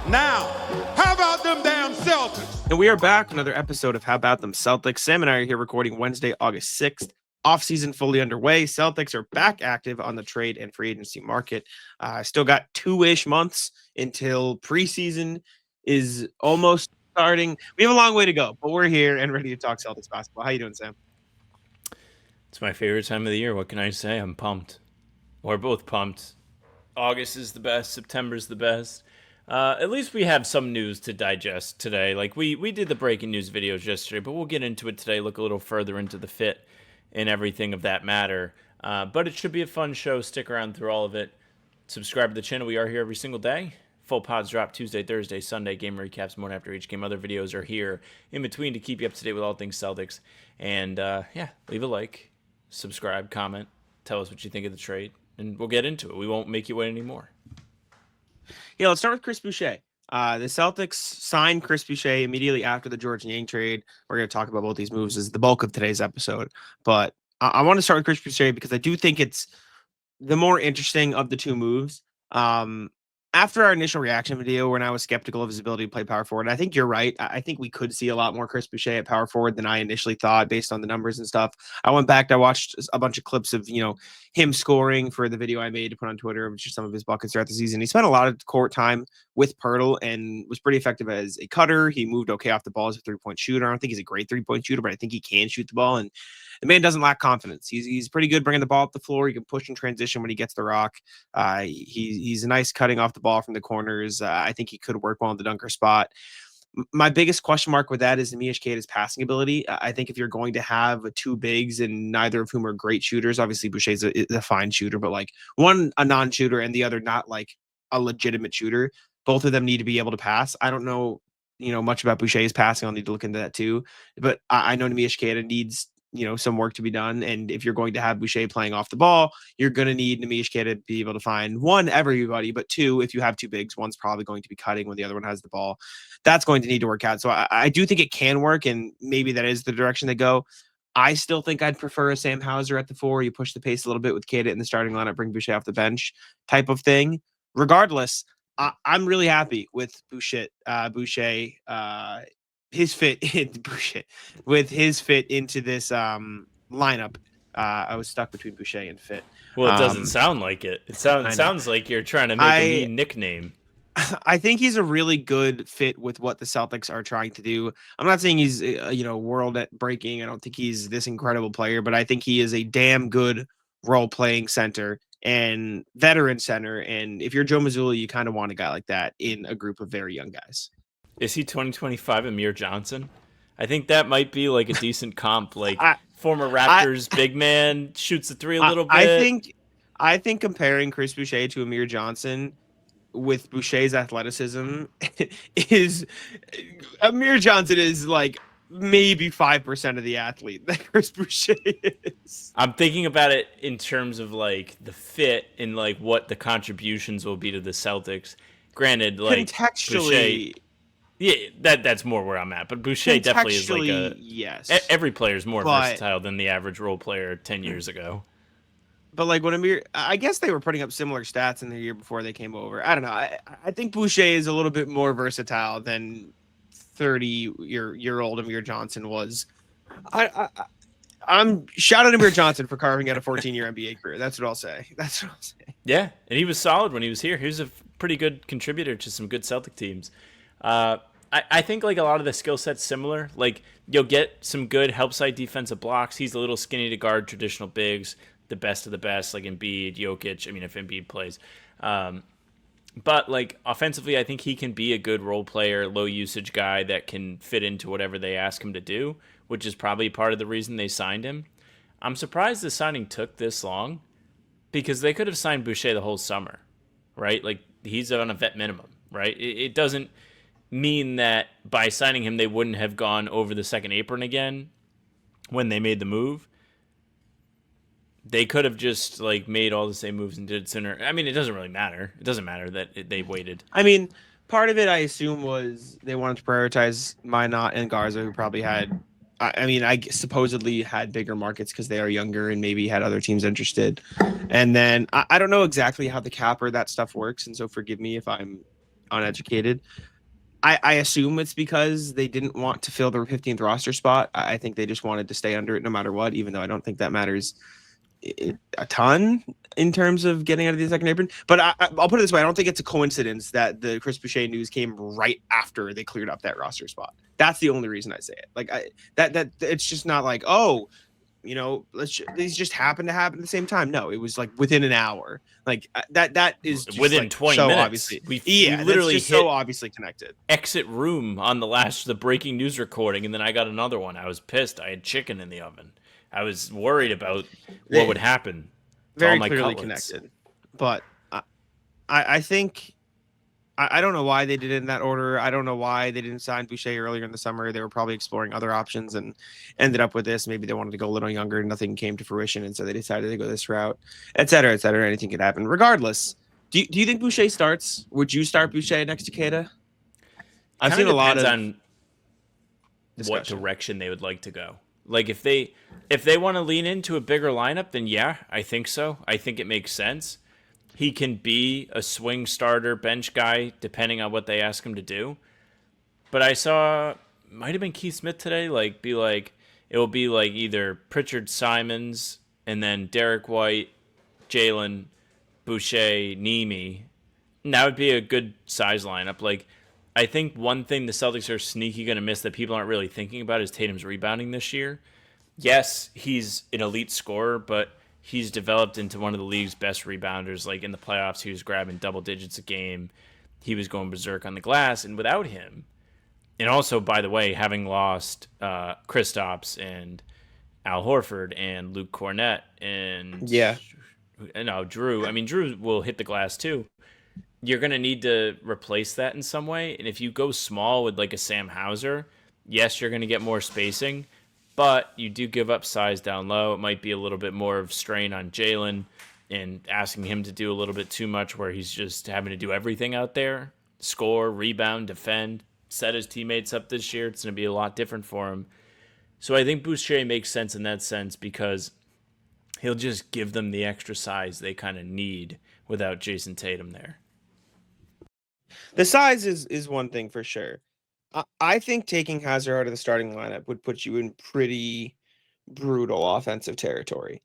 Now, how about them damn Celtics? And we are back, another episode of How About Them Celtics. Sam and I are here recording Wednesday, August 6th. Offseason fully underway. Celtics are back active on the trade and free agency market. Still got 2-ish months until preseason is almost starting. We have a long way to go, but we're here and ready to talk Celtics basketball. How you doing, Sam? It's my favorite time of the year. What can I say? I'm pumped. We're both pumped. August is the best. September's the best. At least we have some news to digest today. Like we did the breaking news videos yesterday, but we'll get into it today. Look a little further into the fit and everything of that matter. But it should be a fun show. Stick around through all of it. Subscribe to the channel. We are here every single day. Full pods drop Tuesday, Thursday, Sunday. Game recaps morning after each game. Other videos are here in between to keep you up to date with all things Celtics. And leave a like, subscribe, comment, tell us what you think of the trade, and we'll get into it. We won't make you wait anymore. Yeah, let's start with Chris Boucher. The Celtics signed Chris Boucher immediately after the George Niang trade. We're going to talk about both these moves as the bulk of today's episode. But I want to start with Chris Boucher because I do think it's the more interesting of the two moves. After our initial reaction video, when I was skeptical of his ability to play power forward, I think you're right. I think we could see a lot more Chris Boucher at power forward than I initially thought based on the numbers and stuff. I went back, I watched a bunch of clips of, him scoring for the video I made to put on Twitter, which is some of his buckets throughout the season. He spent a lot of court time with Pirtle and was pretty effective as a cutter. He moved okay off the ball as a three-point shooter. I don't think he's a great three-point shooter, but I think he can shoot the ball. And the man doesn't lack confidence. He's pretty good bringing the ball up the floor. He can push in transition when he gets the rock. He's a nice cutting off the ball from the corners. I think he could work well in the dunker spot. My biggest question mark with that is Neemias Queta's passing ability. I think if you're going to have two bigs and neither of whom are great shooters, obviously Boucher's a fine shooter, but like one a non-shooter and the other not like a legitimate shooter, both of them need to be able to pass. I don't know, much about Boucher's passing. I'll need to look into that too. But I know Neemias Queta needs some work to be done. And if you're going to have Boucher playing off the ball, you're going to need Neemias Queta to be able to find one, everybody, but two, if you have two bigs, one's probably going to be cutting when the other one has the ball. That's going to need to work out. So I do think it can work, and maybe that is the direction they go. I still think I'd prefer a Sam Hauser at the 4. You push the pace a little bit with Queta in the starting lineup, bring Boucher off the bench type of thing. Regardless, I'm really happy with Boucher, his fit in Boucher with his fit into this lineup. I was stuck between Boucher and Fit. Well, it doesn't sound like it. It sounds like you're trying to make a mean nickname. I think he's a really good fit with what the Celtics are trying to do. I'm not saying he's world at breaking. I don't think he's this incredible player, but I think he is a damn good role playing center and veteran center. And if you're Joe Mazzulla, you kind of want a guy like that in a group of very young guys. Is he 2025 Amir Johnson? I think that might be like a decent comp. Like former Raptors big man, shoots the three a little bit. I think comparing Chris Boucher to Amir Johnson with Boucher's athleticism is Amir Johnson is like maybe 5% of the athlete that Chris Boucher is. I'm thinking about it in terms of like the fit and like what the contributions will be to the Celtics. Granted, like contextually. Boucher, yeah, that's more where I'm at. But Boucher definitely is like yes. Every player is more versatile than the average role player 10 years ago. But like when Amir, I guess they were putting up similar stats in the year before they came over. I don't know. I think Boucher is a little bit more versatile than 30-year-old Amir Johnson was. I'm shouting Amir Johnson for carving out a 14-year NBA career. That's what I'll say. Yeah, and he was solid when he was here. He was a pretty good contributor to some good Celtic teams. I think like a lot of the skill sets similar. Like you'll get some good help side defensive blocks. He's a little skinny to guard traditional bigs, the best of the best, like Embiid, Jokic. I mean, if Embiid plays. But like offensively, I think he can be a good role player, low usage guy that can fit into whatever they ask him to do, which is probably part of the reason they signed him. I'm surprised the signing took this long because they could have signed Boucher the whole summer, right? Like he's on a vet minimum, right? It doesn't mean that by signing him, they wouldn't have gone over the second apron again when they made the move. They could have just like made all the same moves and did it sooner. I mean, it doesn't really matter. It doesn't matter that they waited. I mean, part of it, I assume, was they wanted to prioritize Minot and Garza, who probably had, I supposedly had bigger markets because they are younger and maybe had other teams interested. And then I don't know exactly how the cap or that stuff works, and so forgive me if I'm uneducated. I assume it's because they didn't want to fill their 15th roster spot. I think they just wanted to stay under it no matter what, even though I don't think that matters a ton in terms of getting out of the second apron. But I'll put it this way. I don't think it's a coincidence that the Chris Boucher news came right after they cleared up that roster spot. That's the only reason I say it. Like that it's just not like, oh, you know, these just happen to happen at the same time. No, it was like within an hour. Like that is just within like 20 so minutes. Obviously, We literally just hit so obviously connected. Exit room on the breaking news recording, and then I got another one. I was pissed. I had chicken in the oven. I was worried about what would happen. Very all my clearly cutlets. connected. But I think I don't know why they did it in that order. I don't know why they didn't sign Boucher earlier in the summer. They were probably exploring other options and ended up with this. Maybe they wanted to go a little younger. Nothing came to fruition, and so they decided to go this route, et cetera, et cetera. Anything could happen. Regardless, do you think Boucher starts? Would you start Boucher next to Keita? I've seen a lot of on discussion. what direction they would like to go. Like if they want to lean into a bigger lineup, then yeah, I think so. I think it makes sense. He can be a swing starter, bench guy, depending on what they ask him to do. But I saw, might have been Keith Smith today, it will be like either Pritchard, Simons, and then Derek White, Jalen, Boucher, Nemi. And that would be a good size lineup. Like, I think one thing the Celtics are sneaky going to miss that people aren't really thinking about is Tatum's rebounding this year. Yes, he's an elite scorer, but he's developed into one of the league's best rebounders. Like in the playoffs, he was grabbing double digits a game. He was going berserk on the glass. And without him, and also, by the way, having lost Kristaps and Al Horford and Luke Cornett and Drew. I mean, Drew will hit the glass too. You're going to need to replace that in some way. And if you go small with like a Sam Hauser, yes, you're going to get more spacing, but you do give up size down low. It might be a little bit more of strain on Jalen and asking him to do a little bit too much where he's just having to do everything out there, score, rebound, defend, set his teammates up this year. It's going to be a lot different for him. So I think Boucher makes sense in that sense because he'll just give them the extra size they kind of need without Jason Tatum there. The size is one thing for sure. I think taking Hauser out of the starting lineup would put you in pretty brutal offensive territory.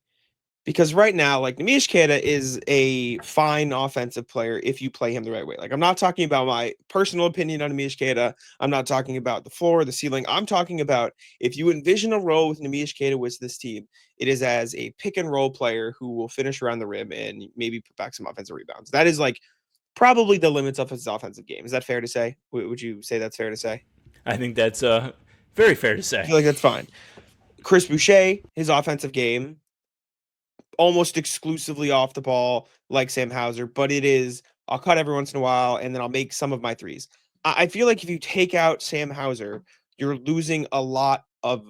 Because right now, like, Nemish Keita is a fine offensive player if you play him the right way. Like, I'm not talking about my personal opinion on Nemish Keita. I'm not talking about the floor, the ceiling. I'm talking about if you envision a role with Nemish Keita with this team, it is as a pick and roll player who will finish around the rim and maybe put back some offensive rebounds. That is like probably the limits of his offensive game. Is that fair to say? Would you say that's fair to say? I think that's very fair to say. I feel like that's fine. Chris Boucher, his offensive game, almost exclusively off the ball, like Sam Hauser, but it is, I'll cut every once in a while, and then I'll make some of my threes. I feel like if you take out Sam Hauser, you're losing a lot of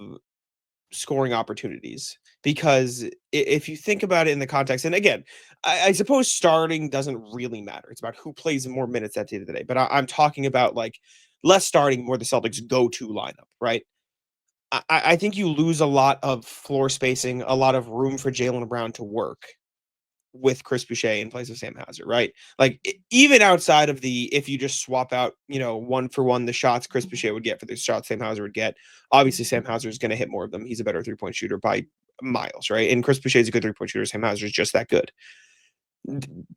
scoring opportunities. Because if you think about it in the context, and again, I suppose starting doesn't really matter. It's about who plays more minutes at the end of the day. But I'm talking about like less starting, more the Celtics go-to lineup, right? I think you lose a lot of floor spacing, a lot of room for Jaylen Brown to work with Chris Boucher in place of Sam Hauser, right? Like even outside of if you just swap out, one for one, the shots Chris Boucher would get for the shots Sam Hauser would get, obviously Sam Hauser is going to hit more of them. He's a better 3-point shooter by miles, right? And Chris Boucher is a good 3-point shooter. Sam Hauser is just that good.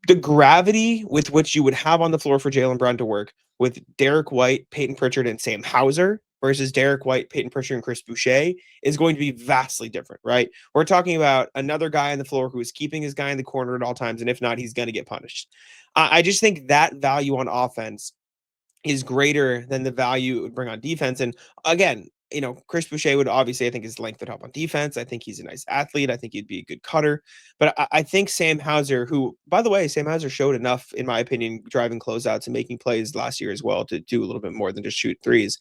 The gravity with which you would have on the floor for Jaylen Brown to work with Derek White, Peyton Pritchard, and Sam Hauser versus Derek White, Peyton Pritchard, and Chris Boucher is going to be vastly different, right? We're talking about another guy on the floor who is keeping his guy in the corner at all times, and if not, he's going to get punished. I just think that value on offense is greater than the value it would bring on defense. And again, Chris Boucher would obviously, I think his length would help on defense. I think he's a nice athlete. I think he'd be a good cutter. But I think Sam Hauser, who, by the way, Sam Hauser showed enough, in my opinion, driving closeouts and making plays last year as well to do a little bit more than just shoot threes.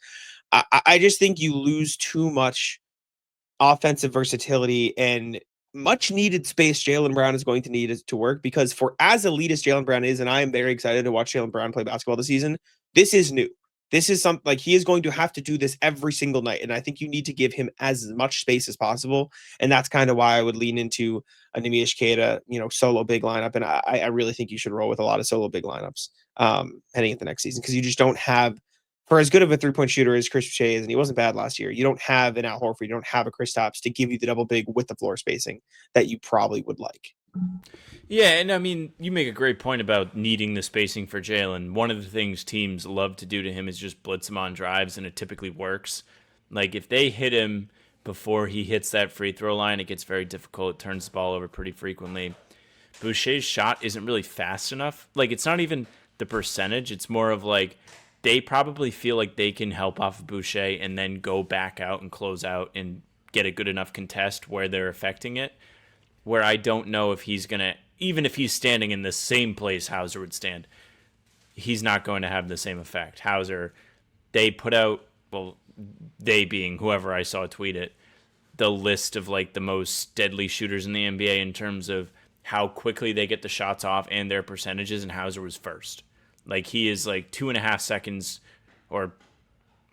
I just think you lose too much offensive versatility and much needed space Jaylen Brown is going to need to work, because for as elite as Jaylen Brown is, and I am very excited to watch Jaylen Brown play basketball this season, this is new. This is something like he is going to have to do this every single night. And I think you need to give him as much space as possible. And that's kind of why I would lean into a Nemish Keita, solo big lineup. And I really think you should roll with a lot of solo big lineups. heading into next season, because you just don't have, for as good of a 3-point shooter as Chris Boucher is, and he wasn't bad last year, you don't have an Al Horford, you don't have a Kristaps to give you the double big with the floor spacing that you probably would like. Yeah, and I mean, you make a great point about needing the spacing for Jalen. One of the things teams love to do to him is just blitz him on drives, and it typically works. Like, if they hit him before he hits that free throw line, it gets very difficult. It turns the ball over pretty frequently. Boucher's shot isn't really fast enough. Like, it's not even the percentage. It's more of like they probably feel like they can help off of Boucher and then go back out and close out and get a good enough contest where they're affecting it. Where I don't know if he's going to, even if he's standing in the same place Hauser would stand, he's not going to have the same effect. Hauser, they put out, well, they being whoever I saw tweet it, the list of like the most deadly shooters in the NBA in terms of how quickly they get the shots off and their percentages, and Hauser was first. Like, he is like 2.5 seconds or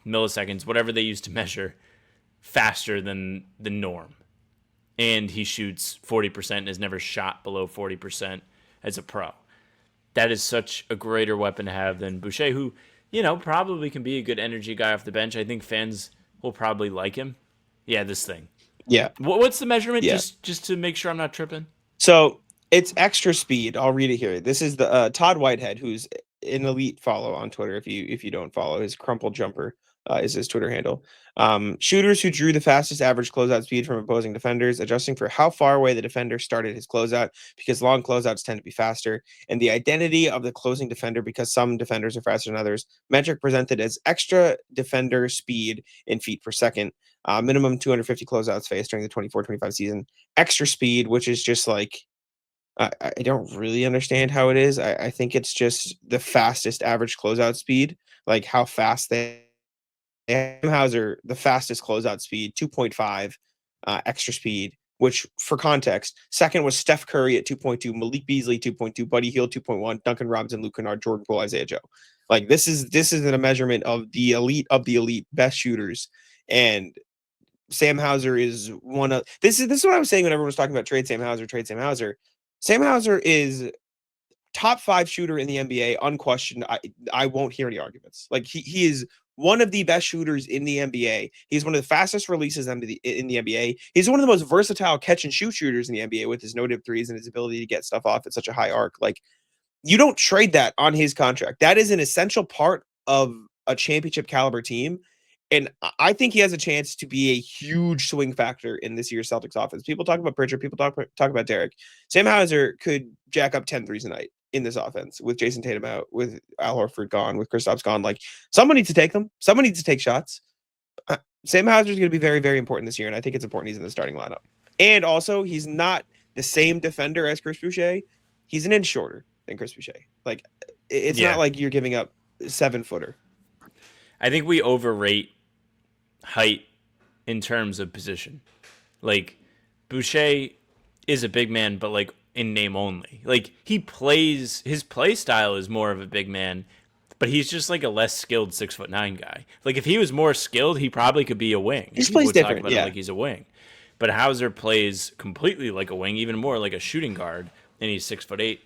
milliseconds, whatever they use to measure, faster than the norm. And he shoots 40% and has never shot below 40% as a pro. That is such a greater weapon to have than Boucher, who, you know, probably can be a good energy guy off the bench. I think fans will probably like him. Yeah, this thing. Yeah. What's the measurement? Yeah. Just to make sure I'm not tripping. So it's extra speed. I'll read it here. This is the Todd Whitehead, who's an elite follow on Twitter. If you don't follow, his crumpled jumper is his Twitter handle. Shooters who drew the fastest average closeout speed from opposing defenders, adjusting for how far away the defender started his closeout, because long closeouts tend to be faster, and the identity of the closing defender, because some defenders are faster than others. Metric presented as extra defender speed in feet per second. Minimum 250 closeouts faced during the 24-25 season. Extra speed, which is just like, I don't really understand how it is. I think it's just the fastest average closeout speed, like how fast they Hauser, the fastest closeout speed, 2.5 extra speed, which for context, second was Steph Curry at 2.2, Malik Beasley 2.2, Buddy Hield 2.1, Duncan Robinson, Luke Kennard, Jordan Poole, Isaiah Joe. Like, this is a measurement of the elite best shooters, and Sam Hauser is one of this is what I was saying when everyone was talking about trade Sam Hauser. Sam Hauser is top 5 shooter in the NBA, unquestioned. I won't hear any arguments. Like, he is one of the best shooters in the NBA. He's one of the fastest releases in the NBA. He's one of the most versatile catch and shoot shooters in the NBA with his no-dip threes and his ability to get stuff off at such a high arc. Like, you don't trade that on his contract. That is an essential part of a championship caliber team. And I think he has a chance to be a huge swing factor in this year's Celtics offense. People talk about Pritchard. People talk about Derek. Sam Hauser could jack up 10 threes a night in this offense with Jason Tatum out, with Al Horford gone, with Kristaps gone. Like, someone needs to take them. Someone needs to take shots. Sam Hauser is going to be very, very important this year, and I think it's important he's in the starting lineup. And also, he's not the same defender as Chris Boucher. He's an inch shorter than Chris Boucher. Like, it's not like you're giving up 7-footer. I think we overrate height in terms of position. Like, Boucher is a big man, but like in name only. Like, his play style is more of a big man, but he's just like a less skilled 6'9" guy. Like, if he was more skilled, he probably could be a wing. He plays different, about it like he's a wing. But Hauser plays completely like a wing, even more like a shooting guard, and he's 6'8".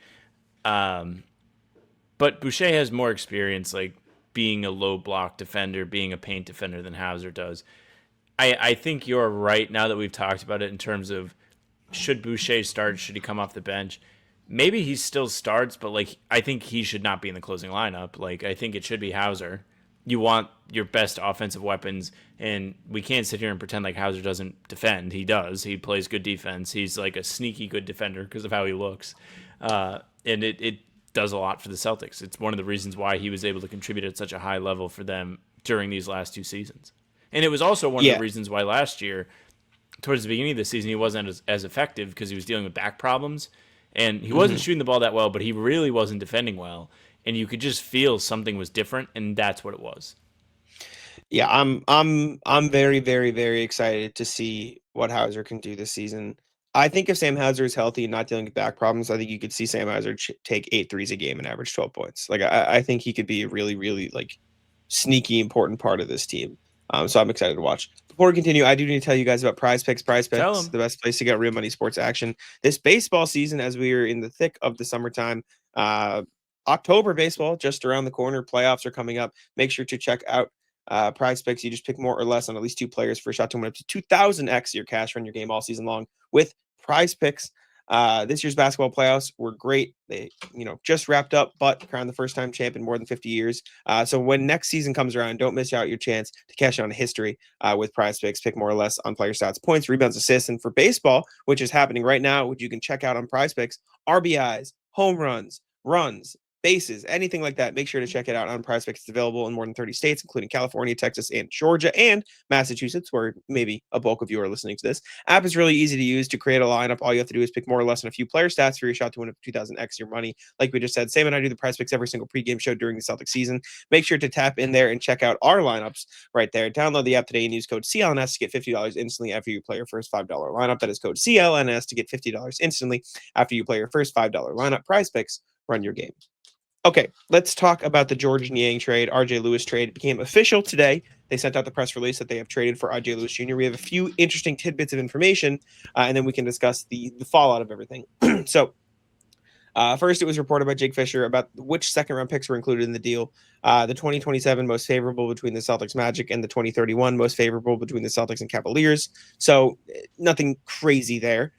But Boucher has more experience, like being a low block defender, being a paint defender than Hauser does. I think you're right now that we've talked about it in terms of, should Boucher start? Should he come off the bench? Maybe he still starts, but like, I think he should not be in the closing lineup. Like, I think it should be Hauser. You want your best offensive weapons, and we can't sit here and pretend like Hauser doesn't defend. He does. He plays good defense. He's like a sneaky good defender because of how he looks. And it does a lot for the Celtics. It's one of the reasons why he was able to contribute at such a high level for them during these last 2 seasons. And it was also one of the reasons why last year, towards the beginning of the season, he wasn't as effective because he was dealing with back problems. And he wasn't shooting the ball that well, but he really wasn't defending well. And you could just feel something was different, and that's what it was. Yeah, I'm very, very, very excited to see what Hauser can do this season. I think if Sam Hauser is healthy and not dealing with back problems, I think you could see Sam Hauser take 8 threes a game and average 12 points. Like, I think he could be a really, really like sneaky important part of this team. So I'm excited to watch. Before we continue, I do need to tell you guys about PrizePicks. PrizePicks, the best place to get real money sports action this baseball season, as we are in the thick of the summertime. October baseball just around the corner. Playoffs are coming up. Make sure to check out PrizePicks. You just pick more or less on at least 2 players for a shot to win up to 2,000x your cash run your game all season long with PrizePicks. This year's basketball playoffs were great. They, just wrapped up, but crowned the first time champ in more than 50 years. So when next season comes around, don't miss out your chance to cash on history with PrizePicks. Pick more or less on player stats, points, rebounds, assists. And for baseball, which is happening right now, which you can check out on PrizePicks, RBIs, home runs, runs, bases, anything like that, make sure to check it out on PrizePicks. It's available in more than 30 states, including California, Texas, and Georgia, and Massachusetts, where maybe a bulk of you are listening to this. App is really easy to use. To create a lineup, all you have to do is pick more or less on a few player stats for your shot to win up to 2,000x your money. Like we just said, Sam and I do the PrizePicks every single pregame show during the Celtics season. Make sure to tap in there and check out our lineups right there. Download the app today and use code CLNS to get $50 instantly after you play your first $5 lineup. That is code CLNS to get $50 instantly after you play your first $5 lineup. PrizePicks, run your game. Okay, let's talk about the George Niang trade. RJ Lewis trade became official today. They sent out the press release that they have traded for RJ Lewis Jr. We have a few interesting tidbits of information, and then we can discuss the fallout of everything. So, first, it was reported by Jake Fisher about which second-round picks were included in the deal. The 2027 most favorable between the Celtics Magic and the 2031 most favorable between the Celtics and Cavaliers. So, nothing crazy there.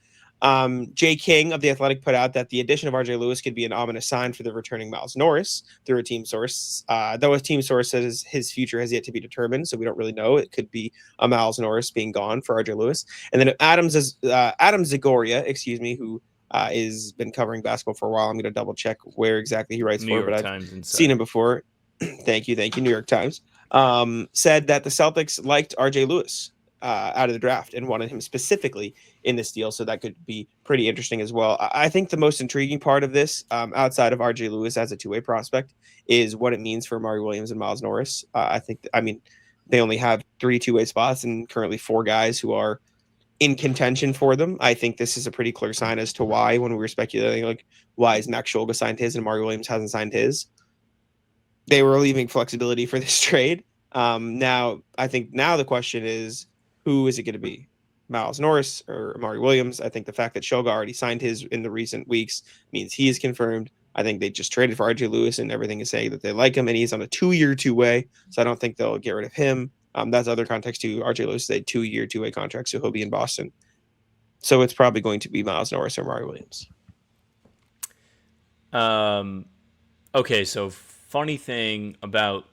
Jay King of The Athletic put out that the addition of RJ Lewis could be an ominous sign for the returning Miles Norris through a team source. Though a team source says his future has yet to be determined, so we don't really know. It could be a Miles Norris being gone for RJ Lewis. And then Adam Zagoria, who has been covering basketball for a while. I'm going to double check where exactly he writes for, but I've seen him before. Thank you, New York Times. Said that the Celtics liked RJ Lewis out of the draft and wanted him specifically in this deal, so that could be pretty interesting as well. I think the most intriguing part of this, outside of RJ Lewis as a two-way prospect, is what it means for Amari Williams and Miles Norris. They only have 3 two-way spots and currently 4 guys who are in contention for them. I think this is a pretty clear sign as to why, when we were speculating, like, why is Max Shulga signed his and Amari Williams hasn't signed his. They were leaving flexibility for this trade. Now the question is, who is it going to be? Miles Norris or Amari Williams? I think the fact that Shulga already signed his in the recent weeks means he is confirmed. I think they just traded for RJ Lewis and everything is saying that they like him, and he's on a 2-year two-way, so I don't think they'll get rid of him. That's other context too. RJ Lewis is a 2-year two-way contract, so he'll be in Boston. So it's probably going to be Miles Norris or Amari Williams. Okay, so funny thing about...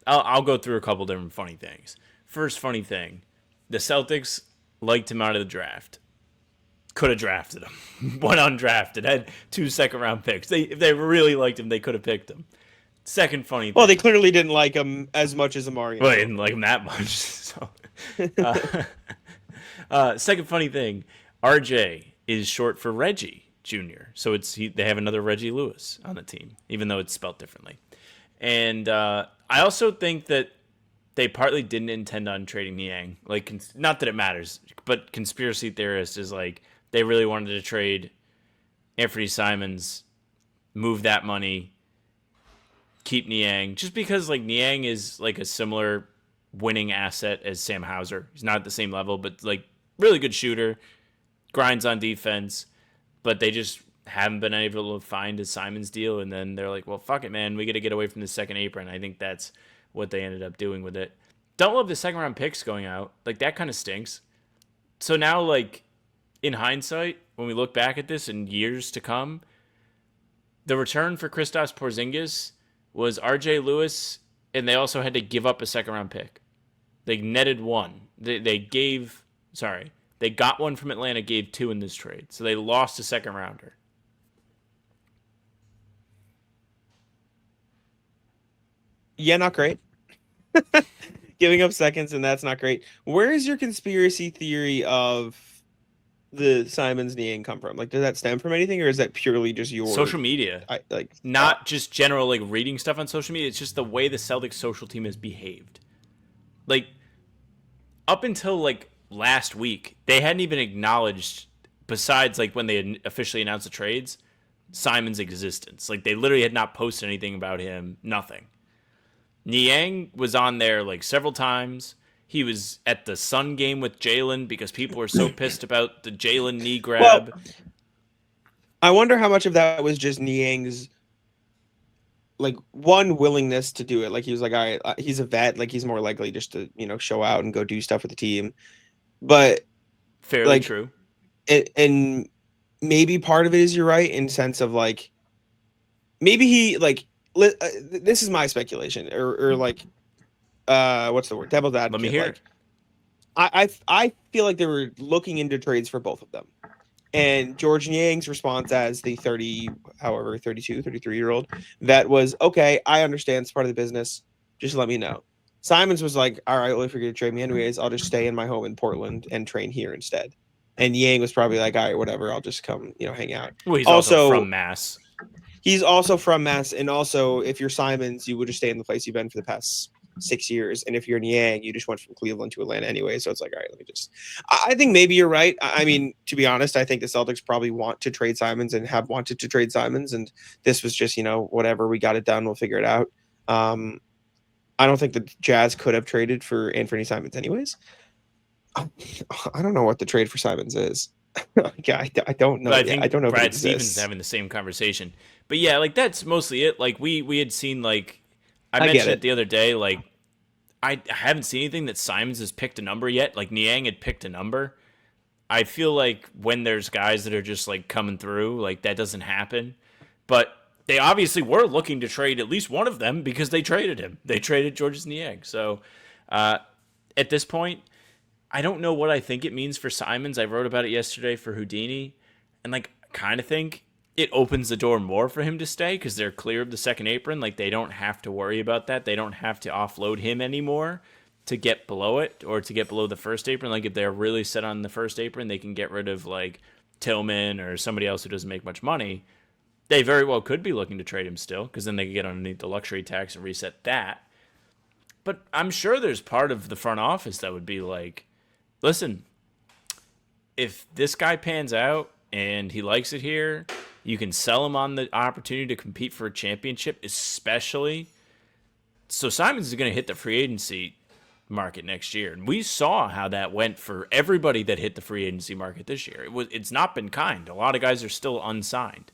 I'll go through a couple different funny things. First funny thing, the Celtics liked him out of the draft. Could have drafted him. Went undrafted. Had 2 second-round picks. If they really liked him, they could have picked him. Second funny thing. Well, they clearly didn't like him as much as Amari. Well, they didn't like him that much. So. Second funny thing, RJ is short for Reggie Jr. So they have another Reggie Lewis on the team, even though it's spelled differently. And I also think that they partly didn't intend on trading Niang. Like, not that it matters, but conspiracy theorist is like, they really wanted to trade Anthony Simons, move that money, keep Niang, just because like Niang is like a similar winning asset as Sam Hauser. He's not at the same level, but like really good shooter, grinds on defense, but they just haven't been able to find a Simons deal. And then they're like, well, fuck it, man. We got to get away from the second apron. I think that's what they ended up doing with it. Don't love the second round picks going out. Like, that kind of stinks. So now, like, in hindsight, when we look back at this in years to come, the return for Kristaps Porzingis was RJ Lewis, and they also had to give up a second round pick. They netted 1. They got 1 from Atlanta, gave 2 in this trade. So they lost a second rounder. Yeah, not great. Giving up seconds, and that's not great. Where is your conspiracy theory of the Simons Niang come from? Like, does that stem from anything, or is that purely just your social media? Not just general like reading stuff on social media. It's just the way the Celtics social team has behaved. Like, up until like last week, they hadn't even acknowledged, besides like when they had officially announced the trades, Simons' existence. Like, they literally had not posted anything about him. Nothing. Niang was on there like several times. He was at the Sun game with Jalen because people were so pissed about the Jalen knee grab. Well, I wonder how much of that was just Niang's like one willingness to do it. Like he was like, all right, he's a vet. Like he's more likely just to show out and go do stuff with the team. But Fairly like, true. and maybe part of it is you're right in sense of like maybe he like this is my speculation or like what's the word, devil's advocate. Let me hear. Like I feel like they were looking into trades for both of them. And George Niang's response as the 32, 33-year-old vet was, okay, I understand it's part of the business. Just let me know. Simons was like, all right, well, if you're going to trade me anyways, I'll just stay in my home in Portland and train here instead. And Niang was probably like, all right, whatever, I'll just come, hang out. Well, he's also from Mass. He's also from Mass. And also, if you're Simons, you would just stay in the place you've been for the past 6 years. And if you're Niang, you just went from Cleveland to Atlanta anyway. So it's like, all right, let me just. I think maybe you're right. I mean, to be honest, I think the Celtics probably want to trade Simons and have wanted to trade Simons. And this was just, whatever, we got it done. We'll figure it out. I don't think the Jazz could have traded for Anthony Simons anyways. I don't know what the trade for Simons is. Yeah, I don't know. But I think I don't know. Brad Stevens is having the same conversation. But yeah, like that's mostly it. Like we had seen, like I mentioned it the other day. Like I haven't seen anything that Simons has picked a number yet. Like Niang had picked a number. I feel like when there's guys that are just like coming through, like that doesn't happen. But they obviously were looking to trade at least one of them because they traded him. They traded Georges Niang. So at this point, I don't know what I think it means for Simons. I wrote about it yesterday for Houdini, and like kind of think it opens the door more for him to stay because they're clear of the second apron. Like they don't have to worry about that. They don't have to offload him anymore to get below it or to get below the first apron. Like if they're really set on the first apron, they can get rid of like Tillman or somebody else who doesn't make much money. They very well could be looking to trade him still because then they could get underneath the luxury tax and reset that. But I'm sure there's part of the front office that would be like, listen, if this guy pans out and he likes it here, you can sell him on the opportunity to compete for a championship, especially. So Simons is going to hit the free agency market next year. And we saw how that went for everybody that hit the free agency market this year. It's not been kind. A lot of guys are still unsigned.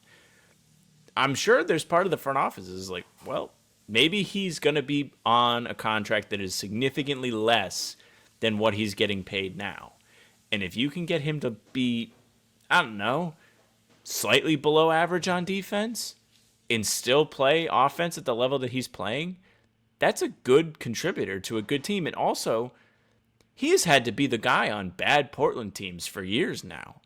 I'm sure there's part of the front office is like, well, maybe he's going to be on a contract that is significantly less than what he's getting paid now. And if you can get him to be, I don't know, slightly below average on defense and still play offense at the level that he's playing, that's a good contributor to a good team. And also, he has had to be the guy on bad Portland teams for years now.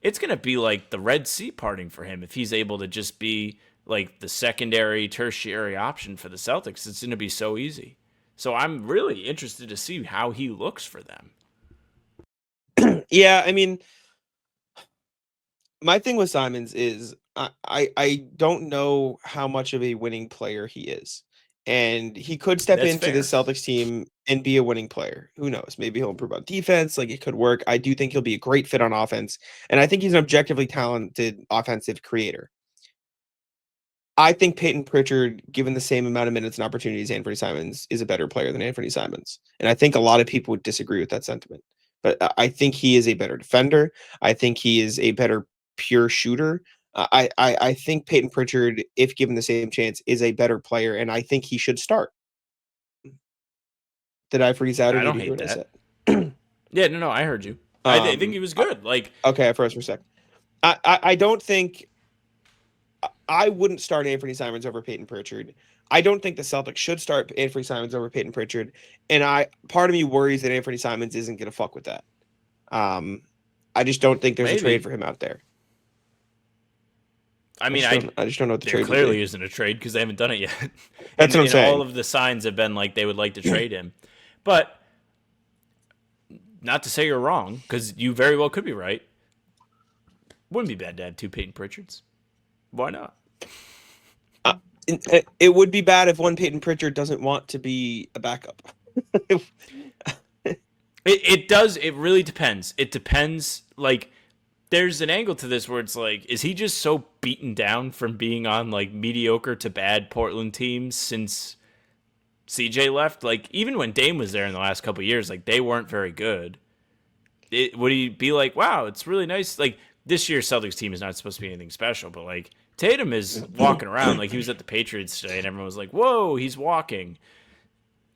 It's going to be like the Red Sea parting for him if he's able to just be like the secondary, tertiary option for the Celtics. It's going to be so easy. So I'm really interested to see how he looks for them. Yeah, I mean, my thing with Simons is I don't know how much of a winning player he is. And he could step into the Celtics team and be a winning player. Who knows? Maybe he'll improve on defense. Like it could work. I do think he'll be a great fit on offense. And I think he's an objectively talented offensive creator. I think Peyton Pritchard, given the same amount of minutes and opportunities Anthony Simons, is a better player than Anthony Simons. And I think a lot of people would disagree with that sentiment. But I think he is a better defender. I think he is a better pure shooter. I think Peyton Pritchard, if given the same chance, is a better player, and I think he should start. Did I freeze out? Or I don't hate that. Yeah, no, I heard you. I think he was good. Okay, I froze for a sec. I don't think I wouldn't start Anthony Simons over Peyton Pritchard. I don't think the Celtics should start Anthony Simons over Peyton Pritchard, and part of me worries that Anthony Simons isn't going to fuck with that. I just don't think there's a trade for him out there. I mean, I just don't know what the trade clearly isn't a trade because they haven't done it yet. That's what I'm saying. All of the signs have been like they would like to trade him. But not to say you're wrong, because you very well could be right. Wouldn't be bad to have two Peyton Pritchards. Why not? It would be bad if one Peyton Pritchard doesn't want to be a backup. It does. It really depends. It depends. Like, there's an angle to this where it's like, is he just so beaten down from being on like mediocre to bad Portland teams since CJ left? Like, even when Dame was there in the last couple of years, like they weren't very good. Would he be like, wow, it's really nice? Like this year's Celtics team is not supposed to be anything special, but like Tatum is walking around like he was at the Patriots today, and everyone was like, "Whoa, he's walking."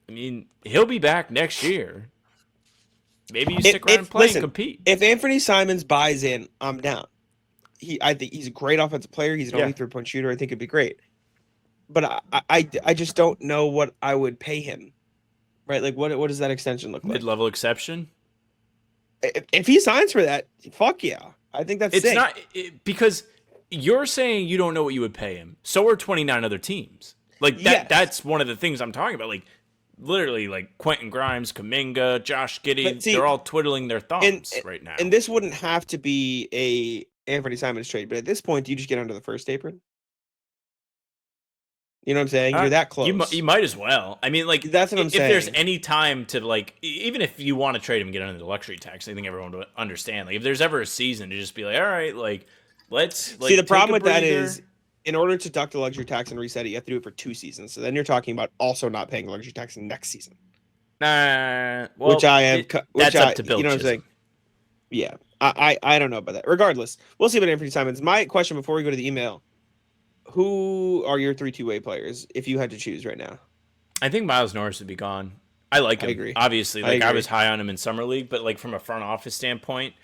I mean, he'll be back next year. Maybe you stick around and play and compete. If Anthony Simons buys in, I'm down. I think he's a great offensive player. He's an elite 3-point shooter. I think it'd be great. But I just don't know what I would pay him. Right? Like, what does that extension look like? Mid-level exception? If he signs for that, fuck yeah. I think that's sick. Not because you're saying you don't know what you would pay him. So are 29 other teams. Like that. Yes. That's one of the things I'm talking about. Like literally, like Quentin Grimes, Kuminga, Josh Giddey, they're all twiddling their thumbs right now. And this wouldn't have to be a Anthony Simons trade, but at this point, do you just get under the first apron? You know what I'm saying? You're that close. You might as well. I mean, like, that's what I'm saying. If there's any time to, like, even if you want to trade him and get under the luxury tax, I think everyone would understand. Like, if there's ever a season to just be like, all right, like, let's see, the problem with that is, in order to deduct the luxury tax and reset it, you have to do it for 2 seasons. So then you're talking about also not paying luxury tax next season. Well, which I am. That's up to Bill. You know what I'm saying? Yeah, I don't know about that. Regardless, we'll see about Anthony Simons. My question before we go to the email: who are your 3 two-way players if you had to choose right now? I think Miles Norris would be gone. I like him. I agree. Obviously, like I was high on him in summer league, but like from a front office standpoint,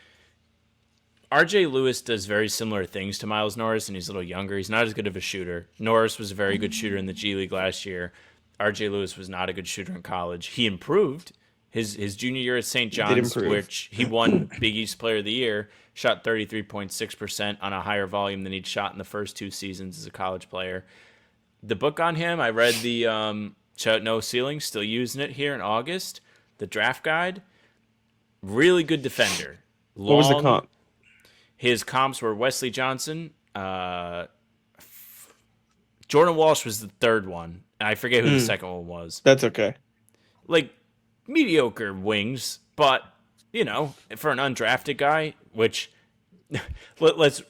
RJ Lewis does very similar things to Miles Norris, and he's a little younger. He's not as good of a shooter. Norris was a very good shooter in the G League last year. RJ Lewis was not a good shooter in college. He improved his junior year at St. John's, which he won Big East Player of the Year, shot 33.6% on a higher volume than he'd shot in the first 2 seasons as a college player. The book on him, I read the No Ceiling, still using it here in August. The draft guide, really good defender. What was the comp? His comps were Wesley Johnson. Jordan Walsh was the third one. I forget who the second one was. That's okay. Like, mediocre wings, but, you know, for an undrafted guy, which let's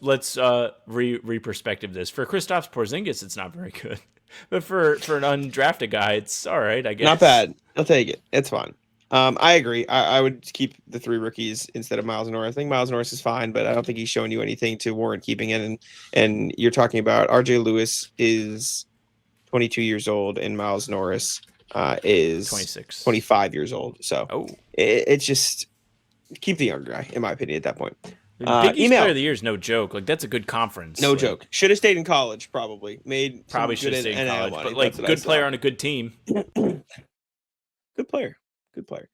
re-perspective this. For Kristaps Porzingis, it's not very good. But for an undrafted guy, it's all right, I guess. Not bad. I'll take it. It's fine. I agree. I would keep the 3 rookies instead of Miles Norris. I think Miles Norris is fine, but I don't think he's showing you anything to warrant keeping it. And you're talking about RJ Lewis is 22 years old, and Miles Norris is 25 years old. So it's just keep the younger guy, in my opinion, at that point. Big East Player of the Year is no joke. Like, that's a good conference. No joke. Should have stayed in college, probably. Probably should have stayed in college, but like good player on a good team. Good player. Good player.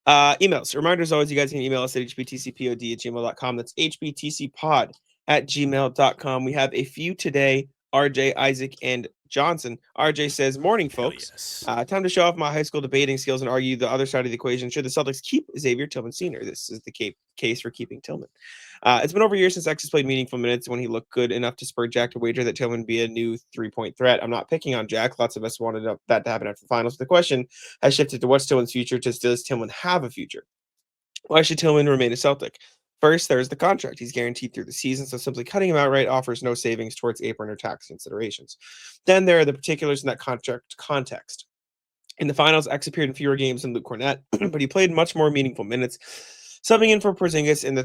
Emails. Reminders always, you guys can email us at hbtcpod@gmail.com. That's hbtcpod@gmail.com. We have a few today. RJ, Isaac, and Johnson. RJ says, morning, folks. Yes. Time to show off my high school debating skills and argue the other side of the equation. Should the Celtics keep Xavier Tillman Sr.? This is the case for keeping Tillman. It's been over a year since X has played meaningful minutes when he looked good enough to spur Jack to wager that Tillman be a new 3-point threat. I'm not picking on Jack. Lots of us wanted that to happen after the finals. The question has shifted to what's Tillman's future. Does Tillman have a future? Why should Tillman remain a Celtic? First, there's the contract. He's guaranteed through the season, so simply cutting him outright offers no savings towards apron or tax considerations. Then there are the particulars in that contract context. In the finals, X appeared in fewer games than Luke Cornett, but he played much more meaningful minutes, subbing in for Porzingis in the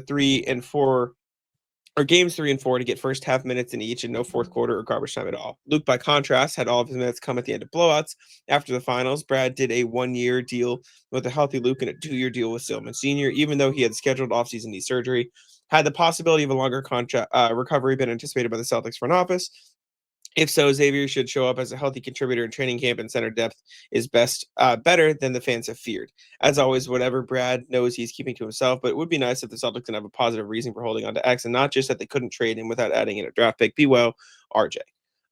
games 3 and 4 to get first half minutes in each and no fourth quarter or garbage time at all. Luke, by contrast, had all of his minutes come at the end of blowouts. After the finals, Brad did a 1-year deal with a healthy Luke and a 2-year deal with Tillman Sr., even though he had scheduled offseason knee surgery. Had the possibility of a longer contract recovery been anticipated by the Celtics front office? If so, Xavier should show up as a healthy contributor in training camp, and center depth is better than the fans have feared. As always, whatever Brad knows he's keeping to himself, but it would be nice if the Celtics can have a positive reason for holding on to X, and not just that they couldn't trade him without adding in a draft pick. Be well, RJ.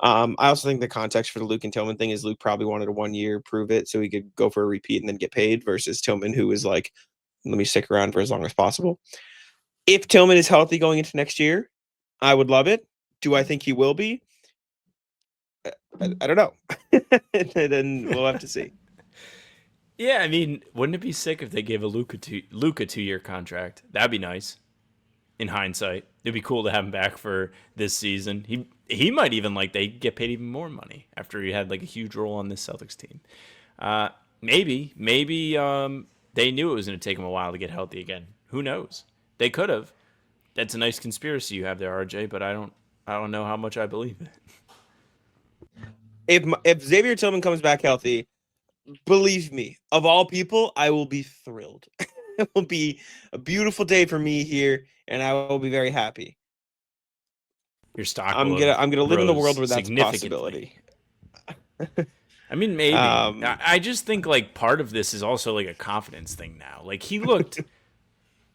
I also think the context for the Luke and Tillman thing is Luke probably wanted a 1-year, prove it, so he could go for a repeat and then get paid, versus Tillman, who is like, let me stick around for as long as possible. If Tillman is healthy going into next year, I would love it. Do I think he will be? I don't know. Then we'll have to see. Yeah, I mean, wouldn't it be sick if they gave a Luka 2-year contract? That'd be nice. In hindsight, it'd be cool to have him back for this season. He might even they get paid even more money after he had like a huge role on this Celtics team. Maybe they knew it was going to take him a while to get healthy again. Who knows? They could have. That's a nice conspiracy you have there, RJ, but I don't I don't know how much I believe it. If Xavier Tillman comes back healthy, believe me, of all people, I will be thrilled. It will be a beautiful day for me here, and I will be very happy. Your stock I'm will gonna live in the rose world where that's a significantly. possibility. I mean, maybe. Um, I just think like part of this is also like a confidence thing now. Like he looked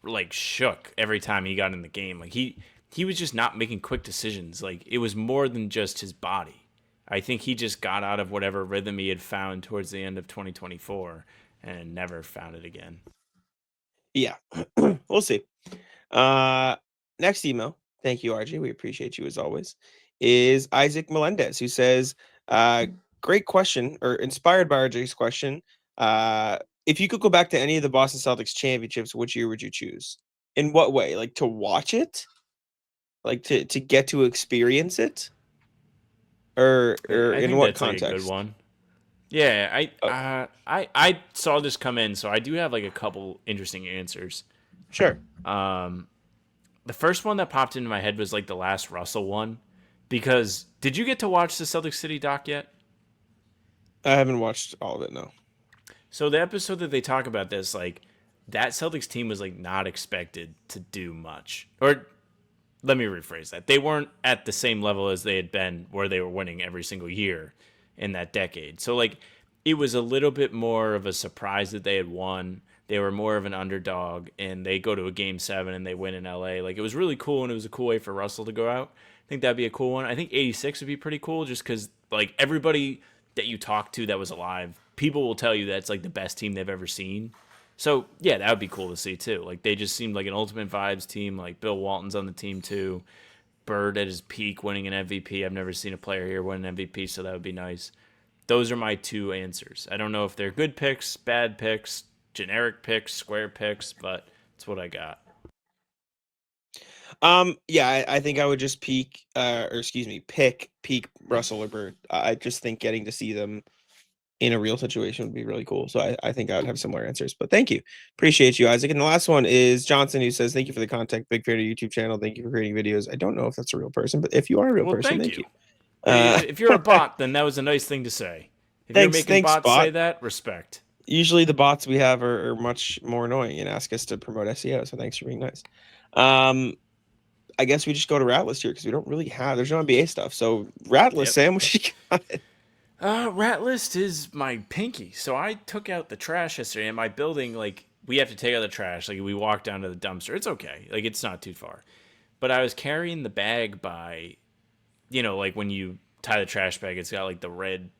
like shook every time he got in the game. Like he was just not making quick decisions. Like it was more than just his body. I think he just got out of whatever rhythm he had found towards the end of 2024 and never found it again. Yeah, we'll see. Next email. Thank you, RJ. We appreciate you as always. Is Isaac Melendez, who says, great question, or inspired by RJ's question. If you could go back to any of the Boston Celtics championships, which year would you choose? In what way? Like to watch it? Like to get to experience it? Or I in think what that's context? like a good one. Yeah, I saw this come in, so I do have like a couple interesting answers. Sure. The first one that popped into my head was like the last Russell one, because did you get to watch the Celtic City doc yet? I haven't watched all of it, no. So the episode that they talk about this, like that Celtics team was like not expected to do much. Or let me rephrase that. They weren't at the same level as they had been where they were winning every single year in that decade. So like it was a little bit more of a surprise that they had won. They were more of an underdog, and they go to a game 7 and they win in LA. Like it was really cool, and it was a cool way for Russell to go out. I think that'd be a cool one. I think 86 would be pretty cool, just because like everybody that you talk to that was alive, people will tell you that's like the best team they've ever seen. So yeah, that would be cool to see too. Like they just seemed like an ultimate vibes team. Like Bill Walton's on the team too. Bird at his peak winning an MVP. I've never seen a player here win an MVP, so that would be nice. Those are my two answers. I don't know if they're good picks, bad picks, generic picks, square picks, but it's what I got. Yeah, I think I would just pick Russell or Bird. I just think getting to see them in a real situation would be really cool. So I think I would have similar answers. But thank you. Appreciate you, Isaac. And the last one is Johnson, who says, thank you for the content. Big fan of your YouTube channel. Thank you for creating videos. I don't know if that's a real person, but if you are a real person, thank you. If you're a bot, then that was a nice thing to say. If you're making bots say that, respect. Usually the bots we have are much more annoying and ask us to promote SEO. So thanks for being nice. I guess we just go to Rat List here because we don't really have. There's no NBA stuff. So Rat List, Sam, what you got? Rat List is my pinky. So I took out the trash yesterday in my building. Like we have to take out the trash. Like we walk down to the dumpster. It's okay. Like it's not too far. But I was carrying the bag by, like when you tie the trash bag, it's got like the red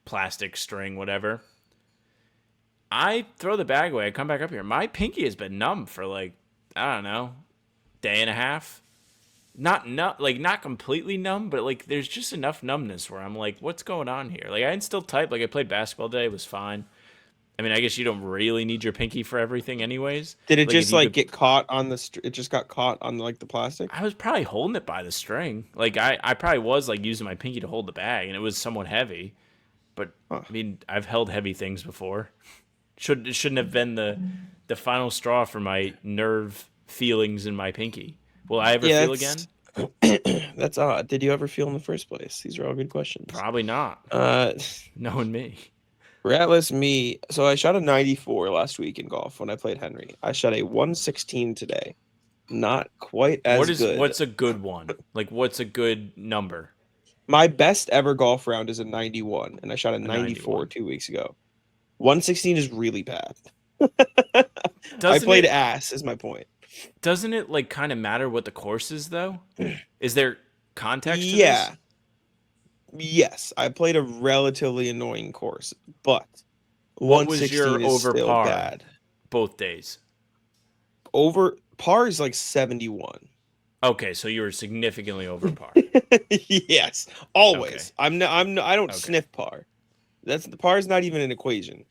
plastic string, whatever. I throw the bag away. I come back up here. My pinky has been numb for like, I don't know, day and a half. Not completely numb, but like there's just enough numbness where I'm like, what's going on here? Like I can still type. Like I played basketball today, it was fine. I mean, I guess you don't really need your pinky for everything, anyways. Did it just get caught on the? It just got caught on like the plastic. I was probably holding it by the string. Like I probably was like using my pinky to hold the bag, and it was somewhat heavy. But I mean, I've held heavy things before. It shouldn't have been the final straw for my nerve feelings in my pinky. Will I ever feel again? That's odd. Did you ever feel in the first place? These are all good questions. Probably not. Knowing me. Ratless me. So I shot a 94 last week in golf when I played Henry. I shot a 116 today. Not quite as good. What's a good one? Like, what's a good number? My best ever golf round is a 91, and I shot a 94 2 weeks ago. 116 is really bad. I played ass, is my point. Doesn't it like kind of matter what the course is though? Is there context to this? This? Yes, I played a relatively annoying course, but what was your over par bad. Both days? Over par is like 71. Okay, so you were significantly over par. Yes, always. Okay. I don't sniff par. The par is not even an equation.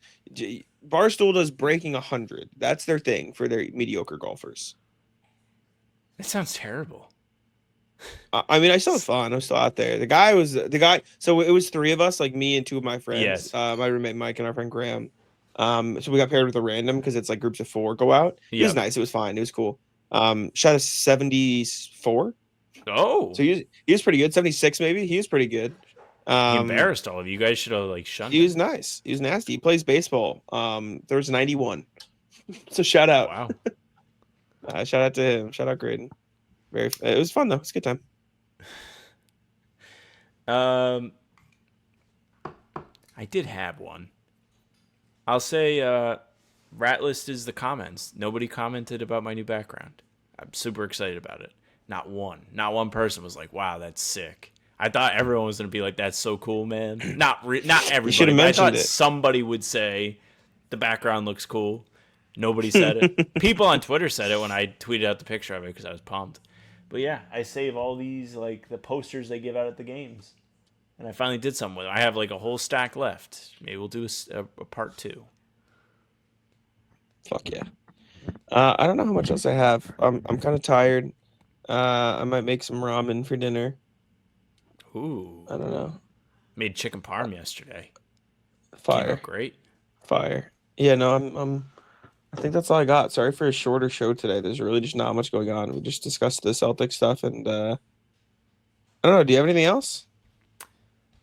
Barstool does breaking 100. That's their thing for their mediocre golfers. That sounds terrible. I mean, I still had fun. I'm still out there. The guy. So it was 3 of us, like me and 2 of my friends. Yes. My roommate Mike and our friend Graham. So we got paired with a random because it's like groups of 4 go out. It was nice. It was fine. It was cool. Shot a 74. Oh, So he was pretty good. 76 maybe. He was pretty good. he embarrassed all of you. You guys should have shunned He him. was nice. He was nasty. He plays baseball. There was 91. So shout out. Wow. Shout out to him. Shout out Graydon. It was fun though. It's a good time. I did have one. I'll say rat list is the comments. Nobody commented about my new background. I'm super excited about it. Not one person was like, wow, that's sick. I thought everyone was going to be like, that's so cool, man. Not everybody, but I thought somebody would say the background looks cool. Nobody said it. People on Twitter said it when I tweeted out the picture of it because I was pumped. But yeah, I save all these, the posters they give out at the games. And I finally did something with it. I have a whole stack left. Maybe we'll do a part 2. Fuck yeah. I don't know how much else I have. I'm kind of tired. I might make some ramen for dinner. Ooh. I don't know. Made chicken parm yesterday. Fire. Came out great. Fire. Yeah, no, I think that's all I got. Sorry for a shorter show today. There's really just not much going on. We just discussed the Celtics stuff, and I don't know. Do you have anything else?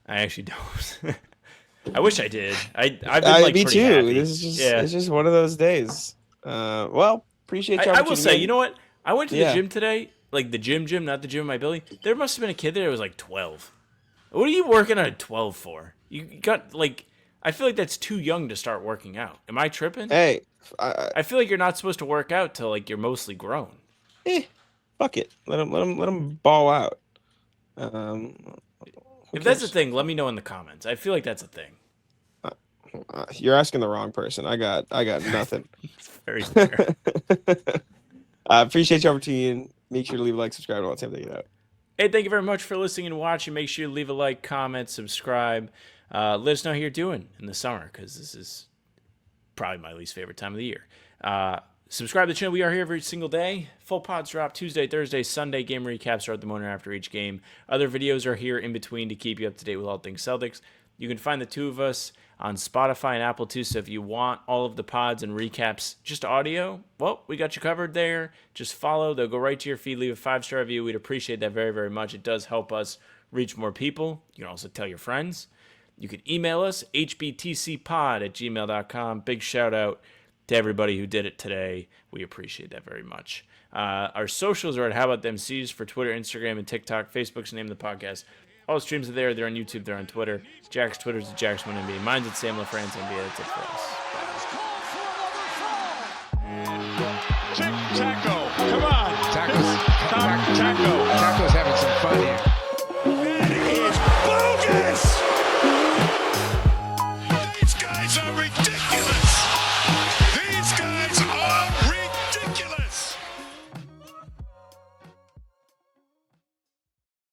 I actually don't. I wish I did. I've been me pretty too. happy. This is just it's just one of those days. Well, appreciate you. I will say, you know what? I went to the gym today, the gym, not the gym in my building. There must have been a kid there that was 12. What are you working at 12 for? You got I feel like that's too young to start working out. Am I tripping? Hey, I feel like you're not supposed to work out till you're mostly grown. Fuck it. Let them ball out. If that's a thing, let me know in the comments. I feel like that's a thing. You're asking the wrong person. I got nothing. Very fair. I appreciate your opportunity. Make sure to leave a like, subscribe, and all that same thing. Hey, thank you very much for listening and watching. Make sure you leave a like, comment, subscribe. Let us know how you're doing in the summer, because this is probably my least favorite time of the year. Subscribe to the channel. We are here every single day. Full pods drop Tuesday, Thursday, Sunday. Game recaps start the morning after each game. Other videos are here in between to keep you up to date with all things Celtics. You can find the two of us on Spotify and Apple too, so if you want all of the pods and recaps just audio, well, we got you covered there. Just follow. They'll go right to your feed. Leave a 5-star review. We'd appreciate that very, very much. It does help us reach more people. You can also tell your friends. You can email us, hbtcpod@gmail.com. Big shout out to everybody who did it today. We appreciate that very much. Our socials are at How About Them C's for Twitter, Instagram, and TikTok. Facebook's the name of the podcast. All the streams are there. They're on YouTube. They're on Twitter. Jack's Twitter's at Jack's1NBA. Mine's at Sam LaFrance NBA. That's it for us. Bye.